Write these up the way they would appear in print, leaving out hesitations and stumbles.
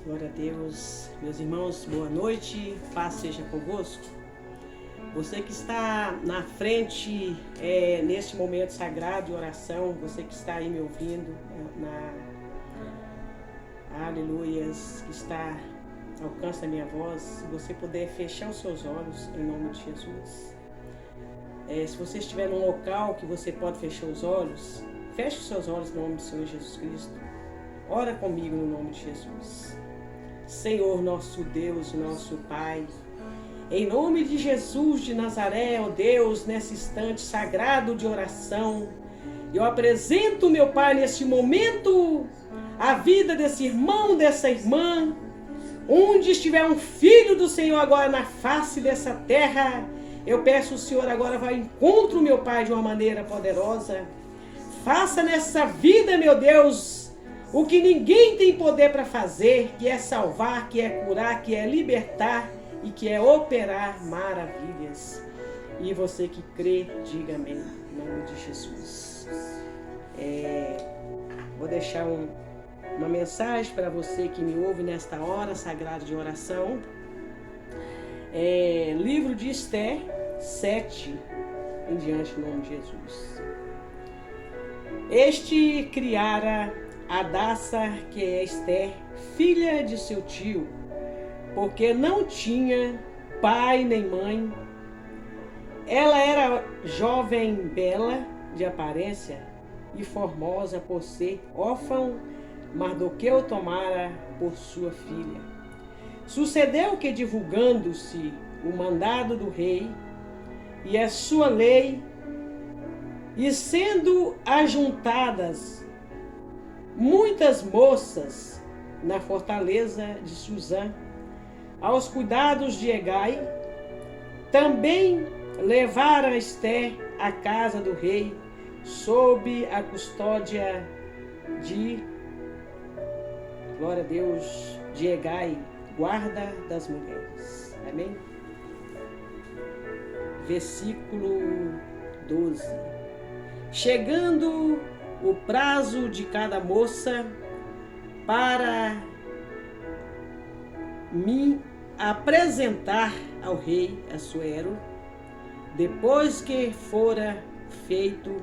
Glória a Deus. Meus irmãos, boa noite. Paz seja convosco. Você que está na frente neste momento sagrado de oração, você que está aí me ouvindo, aleluias, que está ao alcance da minha voz, se você puder fechar os seus olhos em nome de Jesus. Se você estiver num local que você pode fechar os olhos, feche os seus olhos em nome do Senhor Jesus Cristo. Ora comigo no nome de Jesus. Senhor, nosso Deus, nosso Pai, em nome de Jesus de Nazaré, ó Deus, nesse instante sagrado de oração, eu apresento, meu Pai, neste momento, a vida desse irmão, dessa irmã, onde estiver um filho do Senhor agora na face dessa terra, eu peço o Senhor agora vá ao encontro, meu Pai, de uma maneira poderosa. Faça nessa vida, meu Deus, o que ninguém tem poder para fazer, que é salvar, que é curar, que é libertar e que é operar maravilhas. E você que crê, diga amém, em nome de Jesus. Vou deixar uma mensagem para você que me ouve nesta hora sagrada de oração. Livro de Esther 7, em diante, em nome de Jesus. Este criara Hadassa, que é Esther, filha de seu tio, porque não tinha pai nem mãe. Ela era jovem, bela de aparência e formosa por ser órfã. Mardoqueu tomara por sua filha. Sucedeu que, divulgando-se o mandado do rei e a sua lei, e sendo ajuntadas muitas moças na fortaleza de Suzã, aos cuidados de Hegai, também levara Esther à casa do rei, sob a custódia de, glória a Deus, de Hegai, guarda das mulheres. Amém? Versículo 12. Chegando o prazo de cada moça para me apresentar ao rei Assuero, depois que fora feito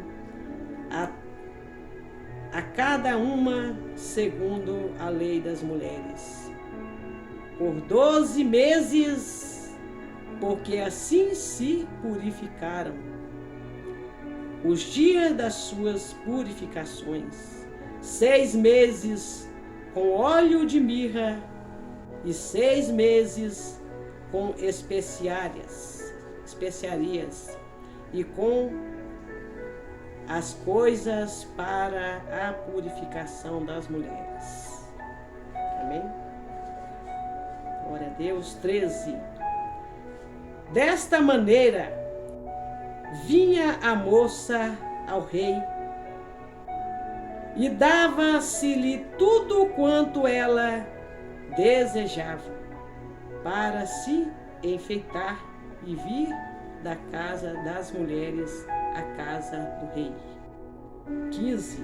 a cada uma segundo a lei das mulheres, por 12 meses, porque assim se purificaram os dias das suas purificações, 6 meses com óleo de mirra e 6 meses com especiarias e com as coisas para a purificação das mulheres. Amém? Glória a Deus. 13. Desta maneira vinha a moça ao rei e dava-se-lhe tudo quanto ela desejava para se enfeitar e vir da casa das mulheres à casa do rei. 15.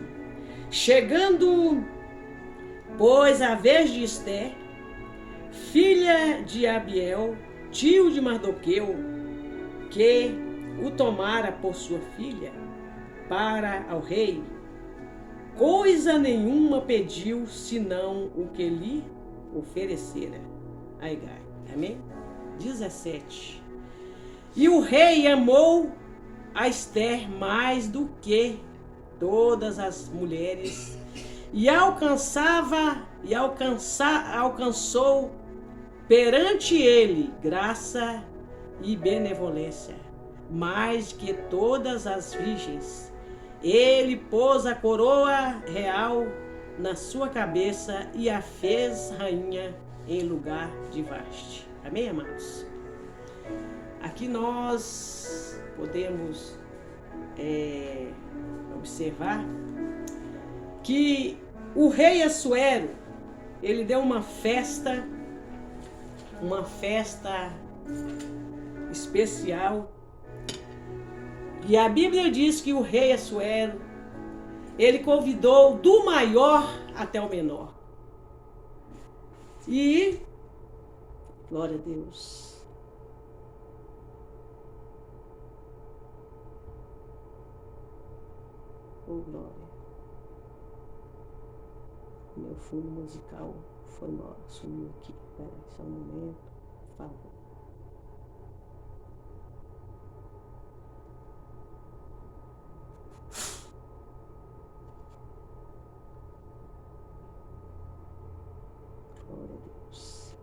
Chegando, pois, a vez de Esther, filha de Abiel, tio de Mardoqueu, que o tomara por sua filha, para ao rei, coisa nenhuma pediu, senão o que lhe oferecera a Hegai. Amém? 17. E o rei amou a Esther mais do que todas as mulheres, e alcançou perante ele graça e benevolência, mais que todas as virgens. Ele pôs a coroa real na sua cabeça e a fez rainha em lugar de Vaste. Amém, amados? Aqui nós podemos observar que o rei Assuero, ele deu uma festa especial. E a Bíblia diz que o rei Assuero, ele convidou do maior até o menor. E glória a Deus. Oh, glória. Meu fundo musical foi mal, sumiu aqui. Peraí, só um momento, por favor. Glória a Deus.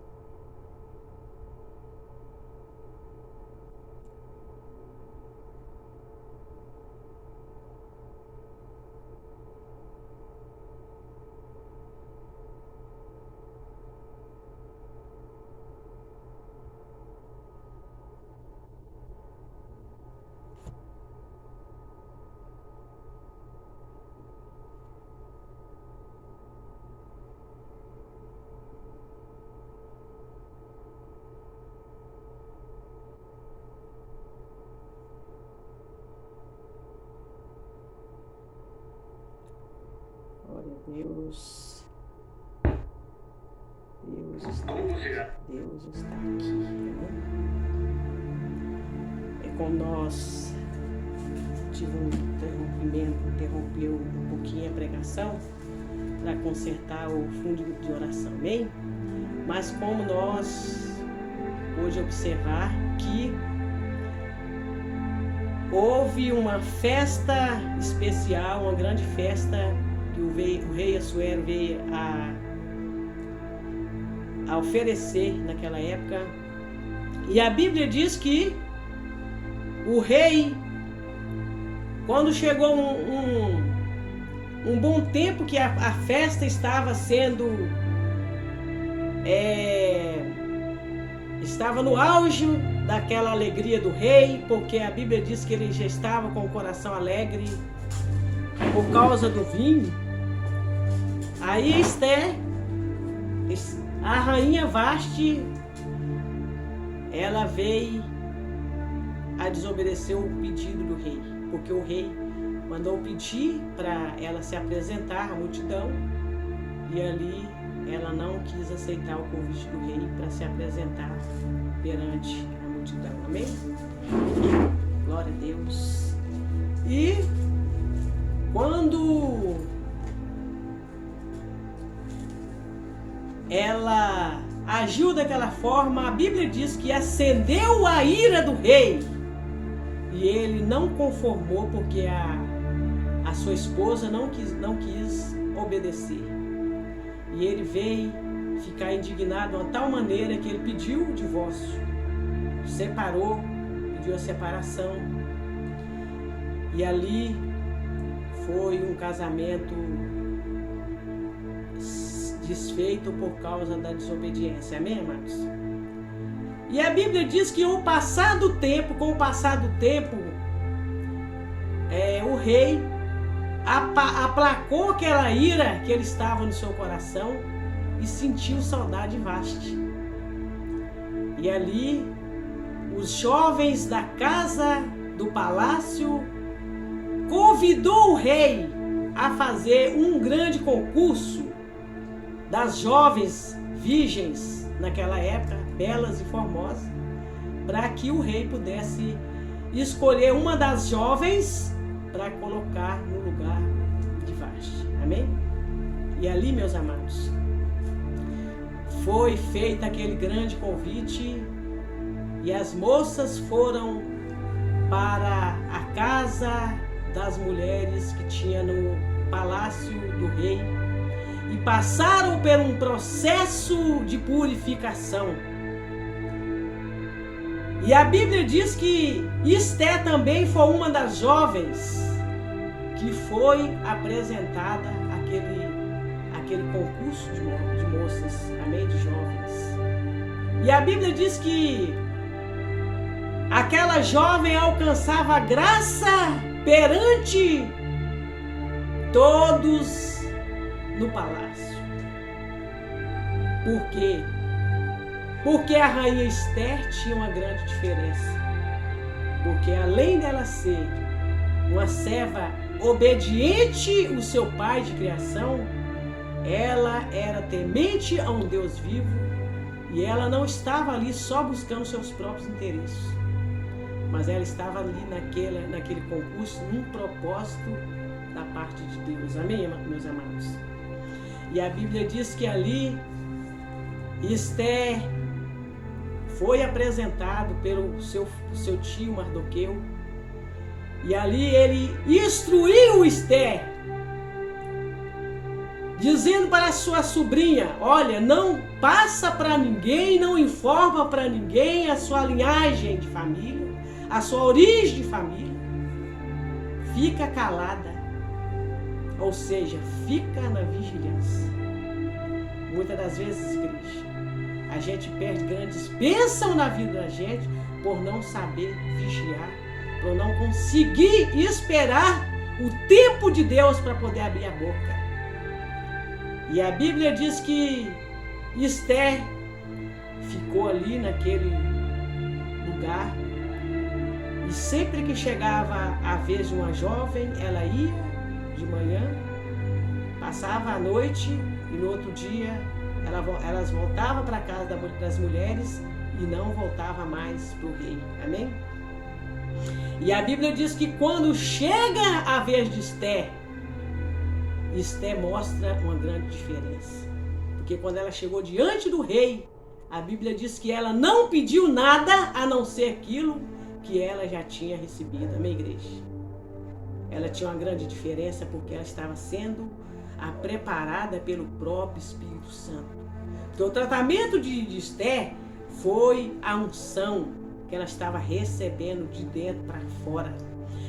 Glória a Deus. Deus está aqui. Né? É como nós tivemos interrompeu um pouquinho a pregação para consertar o fundo de oração, amém? Mas como nós hoje observar que houve uma festa especial, uma grande festa que o rei Assuero veio a oferecer naquela época. E a Bíblia diz que o rei, quando chegou um bom tempo que a festa estava sendo estava no auge daquela alegria do rei, porque a Bíblia diz que ele já estava com o coração alegre por causa do vinho. Aí Esther, a rainha Vasti, ela veio a desobedecer o pedido do rei, porque o rei mandou pedir para ela se apresentar à multidão, e ali ela não quis aceitar o convite do rei para se apresentar perante a multidão. Amém? Glória a Deus. E quando ela agiu daquela forma, a Bíblia diz que acendeu a ira do rei, e ele não conformou porque a sua esposa não quis obedecer. E ele veio ficar indignado de uma tal maneira que ele pediu o divórcio, separou, pediu a separação. E ali foi um casamento desfeito por causa da desobediência. Amém, amados? E a Bíblia diz que com o passar do tempo, o rei aplacou aquela ira que ele estava no seu coração e sentiu saudade de Vasti. E ali, os jovens da casa do palácio convidou o rei a fazer um grande concurso das jovens virgens naquela época, belas e formosas, para que o rei pudesse escolher uma das jovens para colocar no lugar de Vasti. Amém? E ali, meus amados, foi feito aquele grande convite, e as moças foram para a casa das mulheres que tinha no palácio do rei e passaram por um processo de purificação. E a Bíblia diz que Esther também foi uma das jovens que foi apresentada aquele concurso de moças, amém, de jovens. E a Bíblia diz que aquela jovem alcançava graça perante todos no palácio. Por quê? Porque a rainha Esther tinha uma grande diferença. Porque além dela ser uma serva obediente ao seu pai de criação, ela era temente a um Deus vivo e ela não estava ali só buscando seus próprios interesses, mas ela estava ali naquele concurso num propósito da parte de Deus. Amém, meus amados? E a Bíblia diz que ali Esther foi apresentado pelo seu tio Mardoqueu, e ali ele instruiu Esther, dizendo para a sua sobrinha: olha, não passa para ninguém, não informa para ninguém a sua linhagem de família, a sua origem de família, fica calada, ou seja, fica na vigilância. Muitas das vezes, igreja, a gente perde grandes bênçãos na vida da gente por não saber vigiar, por não conseguir esperar o tempo de Deus para poder abrir a boca. E a Bíblia diz que Esther ficou ali naquele lugar, e sempre que chegava a vez de uma jovem, ela ia de manhã, passava a noite, e no outro dia elas voltavam para a casa das mulheres e não voltava mais para o rei. Amém? E a Bíblia diz que quando chega a vez de Esther, Esther mostra uma grande diferença. Porque quando ela chegou diante do rei, a Bíblia diz que ela não pediu nada a não ser aquilo que ela já tinha recebido. Amém, igreja? Ela tinha uma grande diferença porque ela estava sendo preparada pelo próprio Espírito Santo. Porque o tratamento de Esther foi a unção que ela estava recebendo de dentro para fora.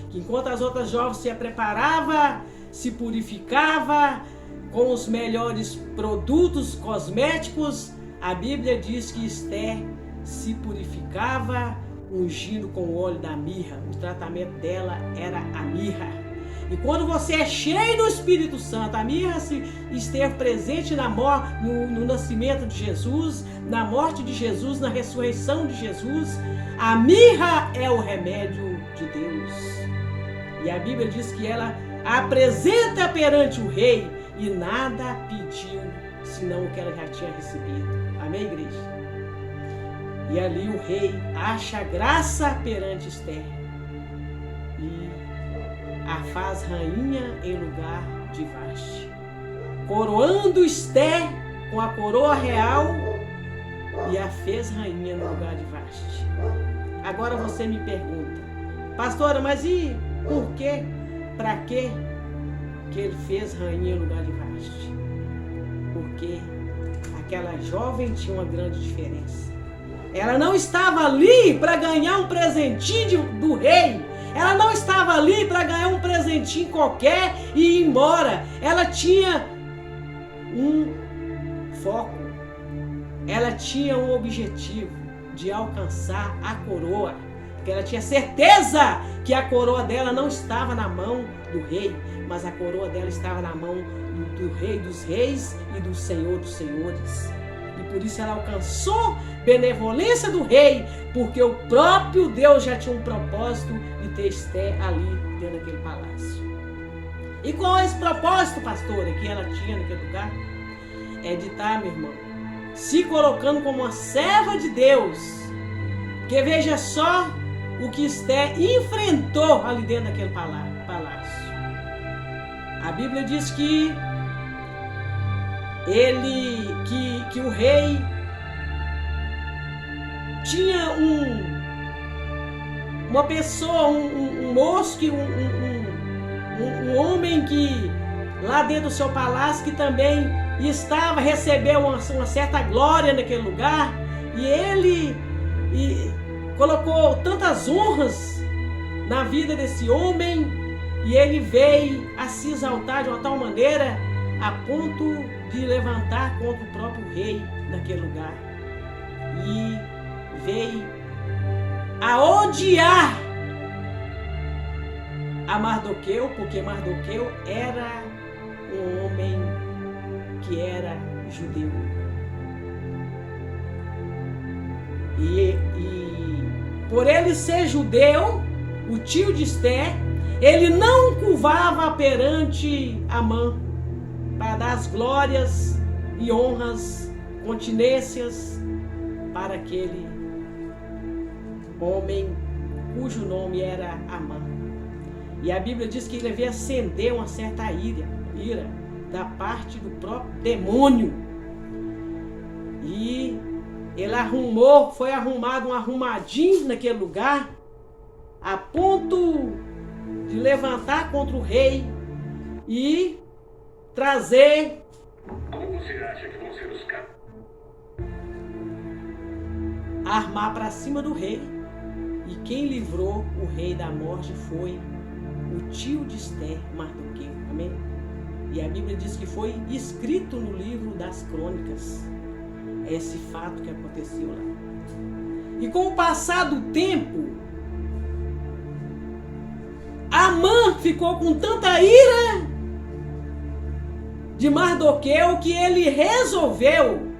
Que enquanto as outras jovens se preparavam, se purificava com os melhores produtos cosméticos, a Bíblia diz que Esther se purificava ungindo com o óleo da mirra. O tratamento dela era a mirra. E quando você é cheio do Espírito Santo, a mirra esteve presente no nascimento de Jesus, na morte de Jesus, na ressurreição de Jesus. A mirra é o remédio de Deus. E a Bíblia diz que ela apresenta perante o rei e nada pediu, senão o que ela já tinha recebido. Amém, igreja? E ali o rei acha graça perante Esther e a faz rainha em lugar de Vasti, coroando Esther com a coroa real e a fez rainha no lugar de Vasti. Agora você me pergunta: pastora, mas e por quê? Para quê que ele fez rainha no lugar de Vasti? Porque aquela jovem tinha uma grande diferença. Ela não estava ali para ganhar um presentinho do rei. Ela não estava ali para ganhar um presentinho qualquer e ir embora. Ela tinha um foco. Ela tinha um objetivo de alcançar a coroa. Porque ela tinha certeza que a coroa dela não estava na mão do rei, mas a coroa dela estava na mão do Rei dos Reis e do Senhor dos Senhores. E por isso ela alcançou benevolência do rei, porque o próprio Deus já tinha um propósito de ter Esther ali dentro daquele palácio. E qual é esse propósito, pastora, que ela tinha naquele lugar? É de estar, meu irmão, se colocando como uma serva de Deus. Porque veja só o que Esther enfrentou ali dentro daquele palácio. A Bíblia diz que o rei tinha uma pessoa, um moço, um homem que lá dentro do seu palácio, que também estava recebendo uma certa glória naquele lugar, e ele colocou tantas honras na vida desse homem, e ele veio a se exaltar de uma tal maneira a ponto de levantar contra o próprio rei naquele lugar, e veio a odiar a Mardoqueu, porque Mardoqueu era um homem que era judeu. E por ele ser judeu, o tio de Esther, ele não curvava perante Amã, para dar as glórias e honras, continências para aquele homem cujo nome era Amã. E a Bíblia diz que ele havia acender uma certa ira da parte do próprio demônio. E ele foi arrumado um arrumadinho naquele lugar, a ponto de levantar contra o rei e trazer. Como você acha que vão ser os caras? Armar para cima do rei. E quem livrou o rei da morte foi o tio de Esther, Mardoqueu. Amém? E a Bíblia diz que foi escrito no livro das crônicas esse fato que aconteceu lá. E com o passar do tempo, Amã ficou com tanta ira de Mardoqueu que ele resolveu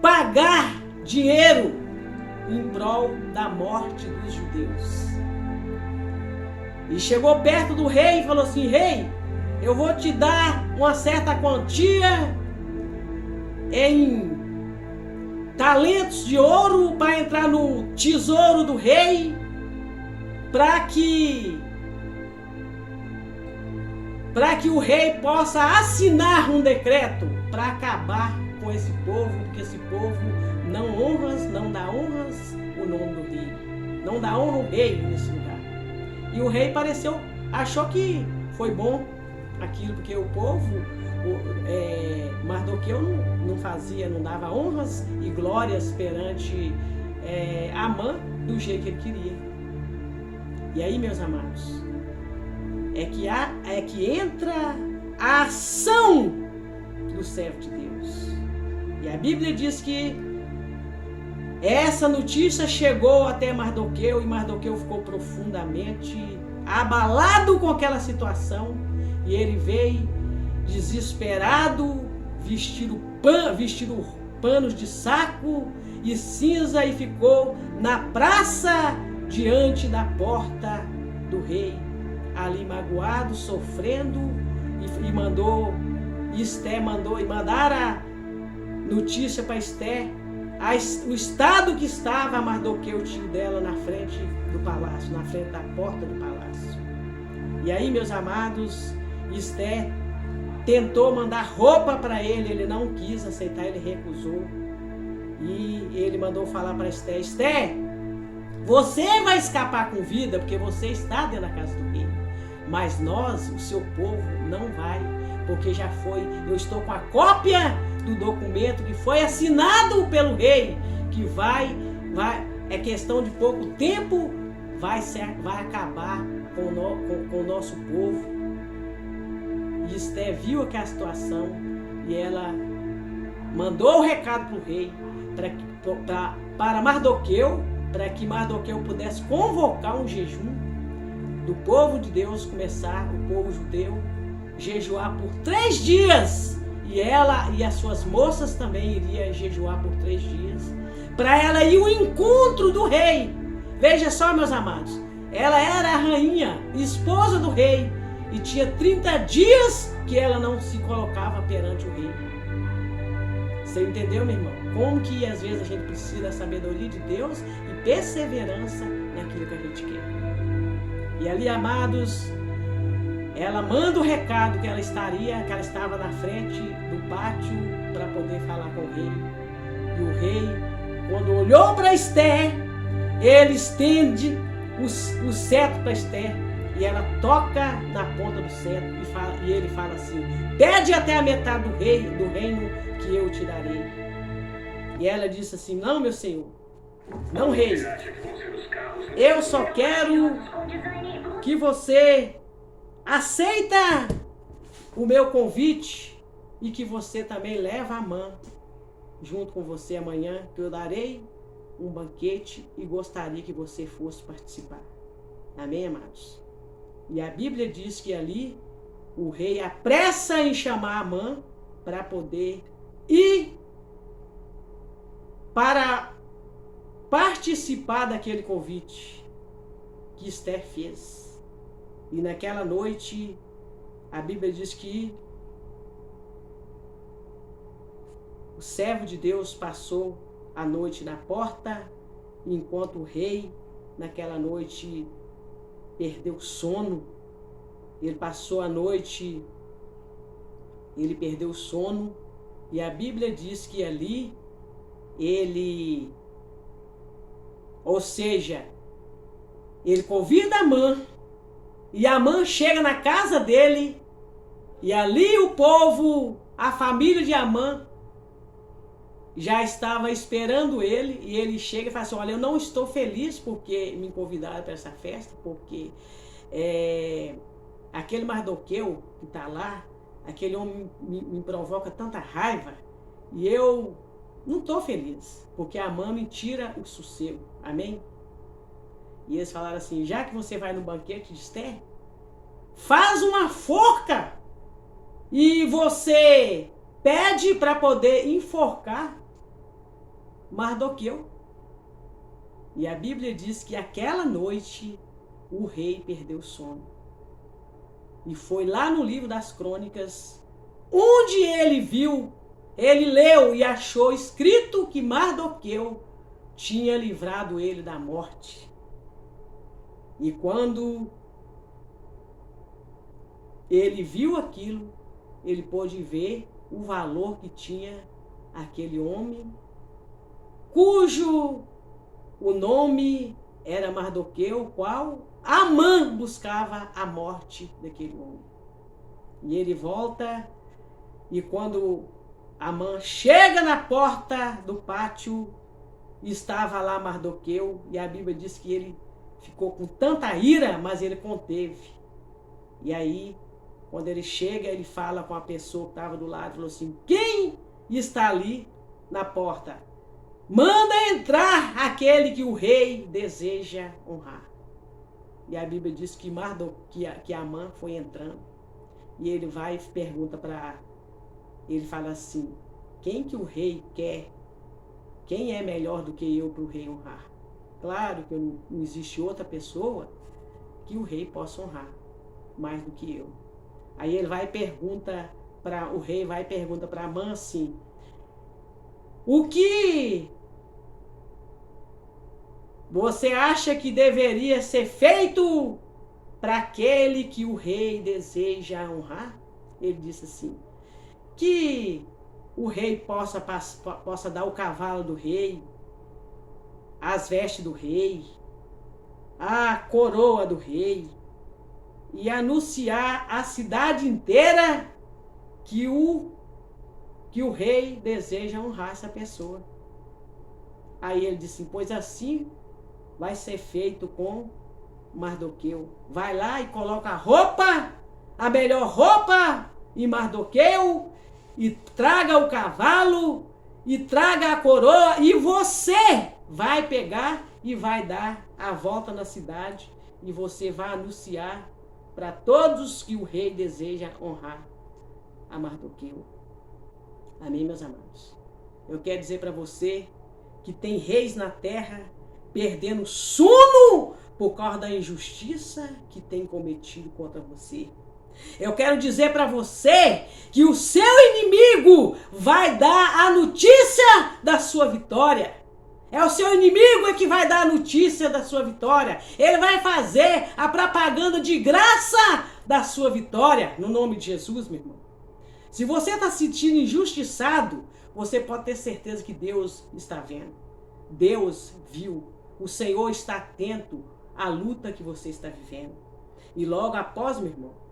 pagar dinheiro em prol da morte dos judeus. E chegou perto do rei e falou assim: rei, eu vou te dar uma certa quantia em talentos de ouro para entrar no tesouro do rei, para que o rei possa assinar um decreto para acabar com esse povo, porque esse povo não dá honras o nome do rei, não dá honra ao rei nesse lugar. E o rei achou que foi bom aquilo, porque o povo, Mardoqueu não dava honras e glórias perante Amã do jeito que ele queria. E aí, meus amados, é que entra a ação do servo de Deus. E a Bíblia diz que essa notícia chegou até Mardoqueu e Mardoqueu ficou profundamente abalado com aquela situação. E ele veio desesperado, vestido panos de saco e cinza, e ficou na praça diante da porta do rei, ali magoado, sofrendo, e mandaram a notícia para Esther o estado que estava Mardoqueu, o tio dela, na frente do palácio, na frente da porta do palácio. E aí, meus amados, Esther tentou mandar roupa para ele, ele não quis aceitar, ele recusou. E ele mandou falar para Esther: Esther, você vai escapar com vida porque você está dentro da casa do rei, mas nós, o seu povo, não vai, porque eu estou com a cópia do documento que foi assinado pelo rei, que é questão de pouco tempo, vai acabar com o nosso povo. E Esther viu aquela situação e ela mandou o recado para o rei, para Mardoqueu, para que Mardoqueu pudesse convocar um jejum do povo de Deus, o povo judeu, jejuar por 3 dias. E ela e as suas moças também iriam jejuar por 3 dias, para ela ir ao encontro do rei. Veja só, meus amados, ela era a rainha, esposa do rei, e tinha 30 dias que ela não se colocava perante o rei. Você entendeu, meu irmão? Como que às vezes a gente precisa da sabedoria de Deus e perseverança naquilo que a gente quer. E ali, amados, ela manda o recado que ela estava na frente do pátio para poder falar com o rei. E o rei, quando olhou para Esther, ele estende o cetro para Esther, e ela toca na ponta do cetro e ele fala assim: pede até a metade do reino que eu te darei. E ela disse assim: não, meu senhor, não, rei, eu só quero que você aceita o meu convite e que você também leva Amã junto com você amanhã, que eu darei um banquete e gostaria que você fosse participar. Amém, amados? E a Bíblia diz que ali o rei apressa em chamar Amã para poder ir para participar daquele convite que Esther fez. E naquela noite, a Bíblia diz que o servo de Deus passou a noite na porta, enquanto o rei, naquela noite, perdeu o sono. Ele passou a noite, ele perdeu o sono, e a Bíblia diz que ali ou seja, ele convida Amã, e Amã chega na casa dele, e ali o povo, a família de Amã, já estava esperando ele, e ele chega e fala assim: olha, eu não estou feliz porque me convidaram para essa festa, porque aquele Mardoqueu que está lá, aquele homem me provoca tanta raiva, e eu não estou feliz, porque Amã me tira o sossego. Amém? E eles falaram assim: já que você vai no banquete de Esther, faz uma forca e você pede para poder enforcar Mardoqueu. E a Bíblia diz que aquela noite o rei perdeu o sono. E foi lá no livro das Crônicas, onde ele leu e achou escrito que Mardoqueu tinha livrado ele da morte. E quando ele viu aquilo, ele pôde ver o valor que tinha aquele homem, cujo o nome era Mardoqueu, qual Amã buscava a morte daquele homem. E ele volta, e quando Amã chega na porta do pátio, estava lá Mardoqueu, e a Bíblia diz que ele ficou com tanta ira, mas ele conteve. E aí, quando ele chega, ele fala com a pessoa que estava do lado, falou assim: quem está ali na porta? Manda entrar aquele que o rei deseja honrar. E a Bíblia diz que Amã foi entrando, e ele vai e pergunta ele fala assim: quem que o rei quer? Quem é melhor do que eu para o rei honrar? Claro que não existe outra pessoa que o rei possa honrar mais do que eu. Aí ele vai e pergunta o rei vai e pergunta para Amã assim: o que você acha que deveria ser feito para aquele que o rei deseja honrar? Ele disse assim: que o rei possa dar o cavalo do rei, as vestes do rei, a coroa do rei, e anunciar à cidade inteira que o rei deseja honrar essa pessoa. Aí ele disse: pois assim vai ser feito com Mardoqueu. Vai lá e coloca a melhor roupa em Mardoqueu, e traga o cavalo, e traga a coroa, e você vai pegar e vai dar a volta na cidade, e você vai anunciar para todos que o rei deseja honrar a Mardoqueu. Amém, meus amados? Eu quero dizer para você que tem reis na terra perdendo sono por causa da injustiça que tem cometido contra você. Eu quero dizer para você que o seu inimigo vai dar a notícia da sua vitória. É o seu inimigo que vai dar a notícia da sua vitória. Ele vai fazer a propaganda de graça da sua vitória, no nome de Jesus, meu irmão. Se você está se sentindo injustiçado, você pode ter certeza que Deus está vendo. Deus viu. O Senhor está atento à luta que você está vivendo. E logo após, meu irmão,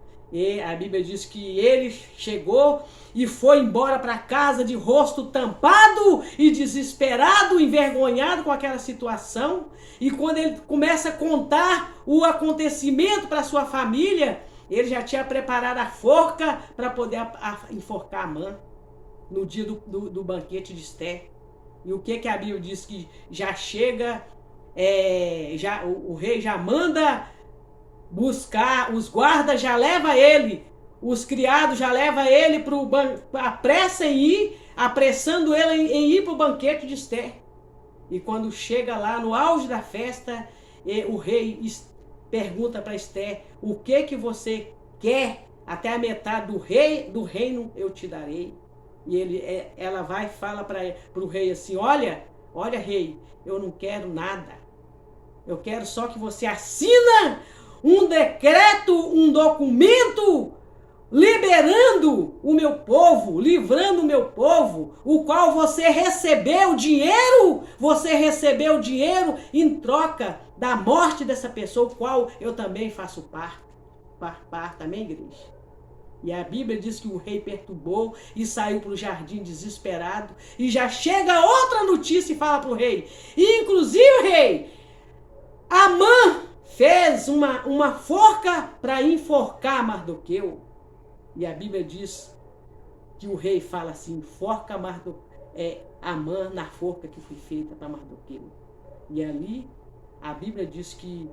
a Bíblia diz que ele chegou e foi embora para casa de rosto tampado e desesperado, envergonhado com aquela situação. E quando ele começa a contar o acontecimento para sua família, ele já tinha preparado a forca para poder enforcar Amã no dia do banquete de Esther. E o que a Bíblia diz? Que já chega, o rei já manda buscar, os guardas já leva ele, os criados já leva ele apressa em ir, apressando ele em ir para o banquete de Esther. E quando chega lá no auge da festa, o rei pergunta para Esther: o que você quer? Até a metade do reino eu te darei. E ela vai e fala para o rei assim, olha rei, eu não quero nada. Eu quero só que você assina um decreto, um documento liberando o meu povo, livrando o meu povo, o qual você recebeu dinheiro em troca da morte dessa pessoa, o qual eu também faço parte, amém, igreja? E a Bíblia diz que o rei perturbou e saiu para o jardim desesperado, e já chega outra notícia e fala para o rei, e inclusive, rei, Amã fez uma forca para enforcar Mardoqueu. E a Bíblia diz que o rei fala assim, enforca Amã na forca que foi feita para Mardoqueu. E ali a Bíblia diz que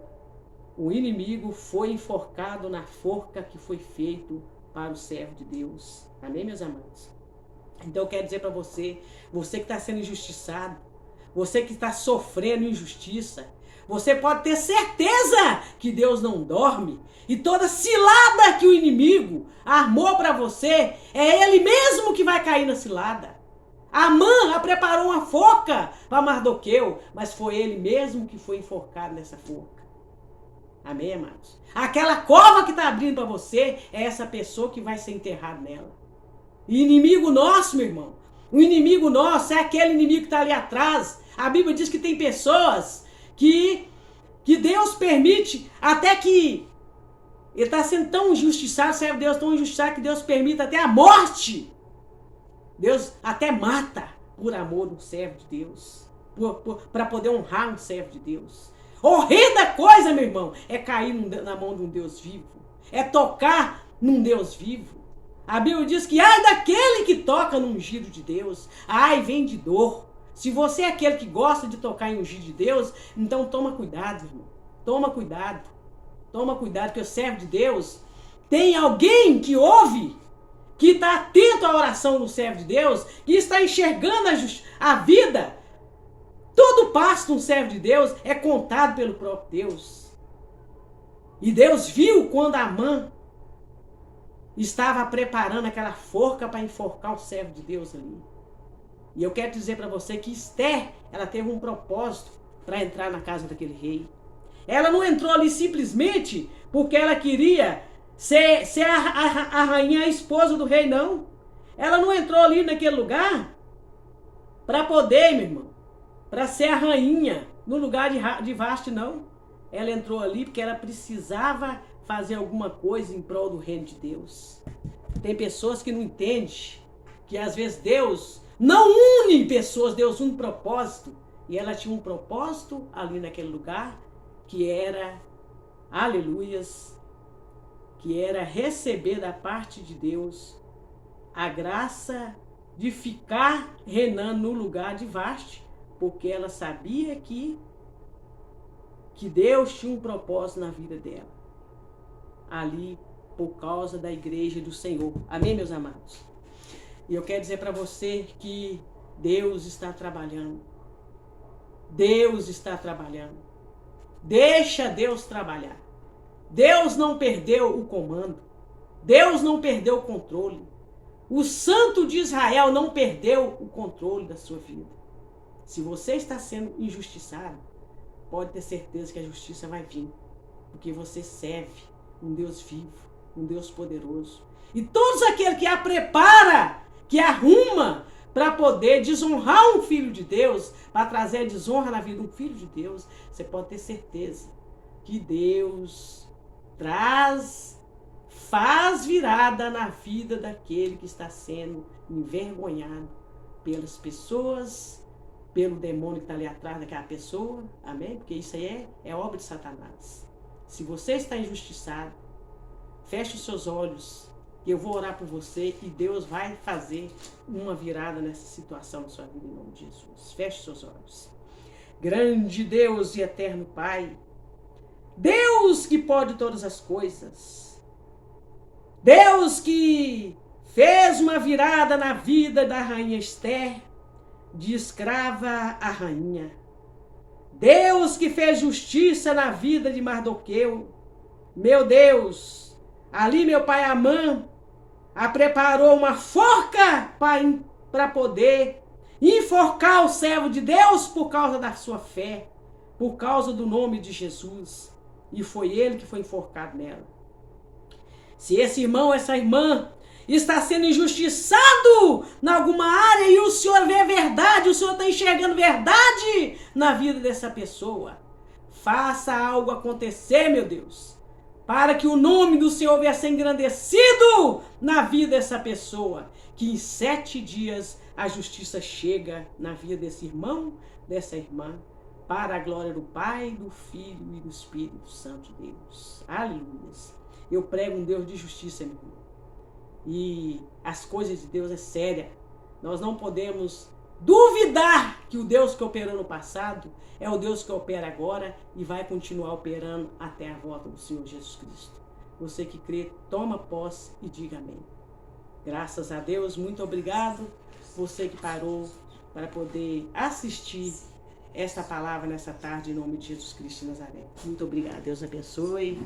o inimigo foi enforcado na forca que foi feito para o servo de Deus. Amém, meus amados? Então eu quero dizer para você, você que está sendo injustiçado, você que está sofrendo injustiça, você pode ter certeza que Deus não dorme. E toda cilada que o inimigo armou para você, é ele mesmo que vai cair na cilada. Amã preparou uma forca para Mardoqueu, mas foi ele mesmo que foi enforcado nessa forca. Amém, amados? Aquela cova que está abrindo para você, é essa pessoa que vai ser enterrada nela. E inimigo nosso, meu irmão, o inimigo nosso é aquele inimigo que está ali atrás. A Bíblia diz que tem pessoas que Deus permite, até que ele está sendo tão injustiçado, serve Deus tão injustiçado que Deus permite até a morte. Deus até mata por amor do servo de Deus, para poder honrar um servo de Deus. Horrenda coisa, meu irmão, é cair na mão de um Deus vivo, é tocar num Deus vivo. A Bíblia diz que ai daquele que toca no ungido de Deus, ai vem de dor. Se você é aquele que gosta de tocar em ungido de Deus, então toma cuidado, irmão. Toma cuidado. Toma cuidado, que o servo de Deus tem alguém que ouve, que está atento à oração do servo de Deus, que está enxergando a vida. Todo passo de um servo de Deus é contado pelo próprio Deus. E Deus viu quando Amã estava preparando aquela forca para enforcar o servo de Deus ali. E eu quero dizer para você que Esther, ela teve um propósito para entrar na casa daquele rei. Ela não entrou ali simplesmente porque ela queria ser a rainha, a esposa do rei, não. Ela não entrou ali naquele lugar para poder, meu irmão, para ser a rainha no lugar de Vasti, não. Ela entrou ali porque ela precisava fazer alguma coisa em prol do reino de Deus. Tem pessoas que não entendem que às vezes Deus não une pessoas, Deus une propósito. E ela tinha um propósito ali naquele lugar, que era, aleluias, que era receber da parte de Deus a graça de ficar reinando no lugar de Vasti, porque ela sabia que Deus tinha um propósito na vida dela, ali por causa da igreja do Senhor. Amém, meus amados? E eu quero dizer para você que Deus está trabalhando. Deus está trabalhando. Deixa Deus trabalhar. Deus não perdeu o comando. Deus não perdeu o controle. O Santo de Israel não perdeu o controle da sua vida. Se você está sendo injustiçado, pode ter certeza que a justiça vai vir. Porque você serve um Deus vivo, um Deus poderoso. E todos aqueles que a prepara, que arruma para poder desonrar um filho de Deus, para trazer a desonra na vida de um filho de Deus, você pode ter certeza que Deus faz virada na vida daquele que está sendo envergonhado pelas pessoas, pelo demônio que está ali atrás daquela pessoa, amém? Porque isso aí é obra de Satanás. Se você está injustiçado, feche os seus olhos, que eu vou orar por você e Deus vai fazer uma virada nessa situação da sua vida em nome de Jesus. Feche seus olhos. Grande Deus e eterno Pai, Deus que pode todas as coisas, Deus que fez uma virada na vida da rainha Esther, de escrava a rainha. Deus que fez justiça na vida de Mardoqueu. Meu Deus, ali meu pai Amã, preparou uma forca para poder enforcar o servo de Deus por causa da sua fé, por causa do nome de Jesus. E foi ele que foi enforcado nela. Se esse irmão, essa irmã está sendo injustiçado em alguma área e o Senhor vê a verdade, o Senhor está enxergando verdade na vida dessa pessoa, faça algo acontecer, meu Deus, para que o nome do Senhor venha a ser engrandecido na vida dessa pessoa, que em 7 dias a justiça chega na vida desse irmão, dessa irmã, para a glória do Pai, do Filho e do Espírito Santo de Deus. Aleluia. Eu prego um Deus de justiça, meu irmão. E as coisas de Deus é séria. Nós não podemos duvidar que o Deus que operou no passado é o Deus que opera agora e vai continuar operando até a volta do Senhor Jesus Cristo. Você que crê, toma posse e diga amém. Graças a Deus, muito obrigado. Você que parou para poder assistir essa palavra nessa tarde em nome de Jesus Cristo de Nazaré. Muito obrigado. Deus abençoe.